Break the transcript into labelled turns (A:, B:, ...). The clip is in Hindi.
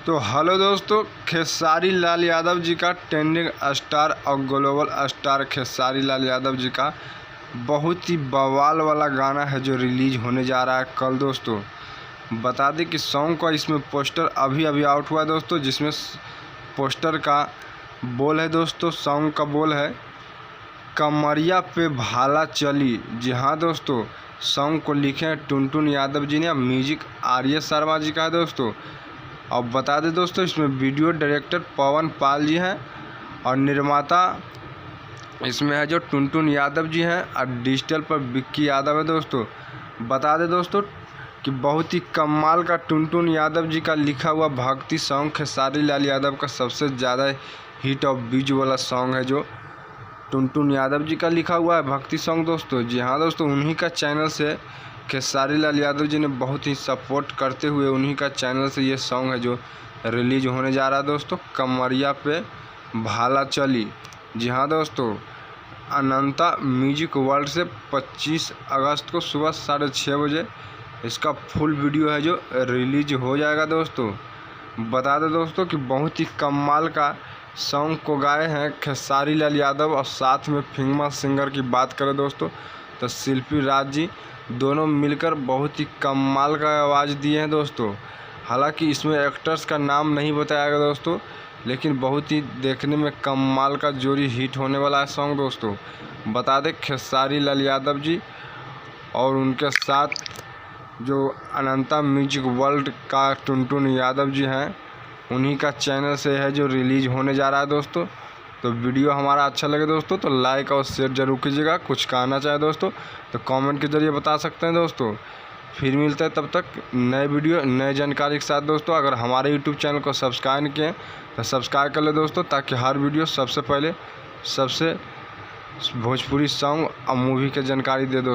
A: तो हेलो दोस्तों, खेसारी लाल यादव जी का ट्रेंडिंग स्टार और ग्लोबल स्टार खेसारी लाल यादव जी का बहुत ही बवाल वाला गाना है जो रिलीज होने जा रहा है कल। दोस्तों बता दें कि सॉन्ग का इसमें पोस्टर अभी आउट हुआ है दोस्तों, जिसमें पोस्टर का बोल है दोस्तों, सॉन्ग का बोल है कमरिया पे भाला चली। जी हाँ दोस्तों, सॉन्ग को लिखे हैं टुनटुन यादव जी ने, म्यूजिक आर्य शर्मा जी का है दोस्तों। और बता दें दोस्तों, इसमें वीडियो डायरेक्टर पवन पाल जी हैं और निर्माता इसमें है जो टुनटुन यादव जी हैं और डिजिटल पर विक्की यादव है दोस्तों। बता दें दोस्तों कि बहुत ही कमाल का टुनटुन यादव जी का लिखा हुआ भक्ति सॉन्ग खेसारी लाल यादव का सबसे ज़्यादा हिट और व्यूज वाला सॉन्ग है जो टुनटुन यादव जी का लिखा हुआ है भक्ति सॉन्ग दोस्तों। जी हाँ दोस्तों, उन्हीं का चैनल से खेसारी लाल यादव जी ने बहुत ही सपोर्ट करते हुए उन्हीं का चैनल से ये सॉन्ग है जो रिलीज होने जा रहा है दोस्तों, कमरिया पे भाला चली। जी हाँ दोस्तों, अनंता म्यूजिक वर्ल्ड से 25 अगस्त को सुबह 6:30 बजे इसका फुल वीडियो है जो रिलीज हो जाएगा दोस्तों। बता दें दोस्तों कि बहुत ही कमाल का सॉन्ग को गाए हैं खेसारी लाल यादव और साथ में फेमस सिंगर की बात करें दोस्तों तो शिल्पी राज जी, दोनों मिलकर बहुत ही कमाल का आवाज़ दिए हैं दोस्तों। हालांकि इसमें एक्टर्स का नाम नहीं बताया गया दोस्तों, लेकिन बहुत ही देखने में कमाल का जोड़ी हिट होने वाला है सॉन्ग दोस्तों। बता दें खेसारी लाल यादव जी और उनके साथ जो अनंता म्यूजिक वर्ल्ड का टुनटुन यादव जी हैं, उन्हीं का चैनल से है जो रिलीज होने जा रहा है दोस्तों। तो वीडियो हमारा अच्छा लगे दोस्तों तो लाइक और शेयर जरूर कीजिएगा। कुछ कहना चाहे दोस्तों तो कमेंट के जरिए बता सकते हैं दोस्तों। फिर मिलते हैं तब तक नए वीडियो नए जानकारी के साथ दोस्तों। अगर हमारे यूट्यूब चैनल को सब्सक्राइब नहीं किए तो सब्सक्राइब कर ले दोस्तों, ताकि हर वीडियो सबसे पहले सबसे भोजपुरी सॉन्ग और मूवी की जानकारी दे दो।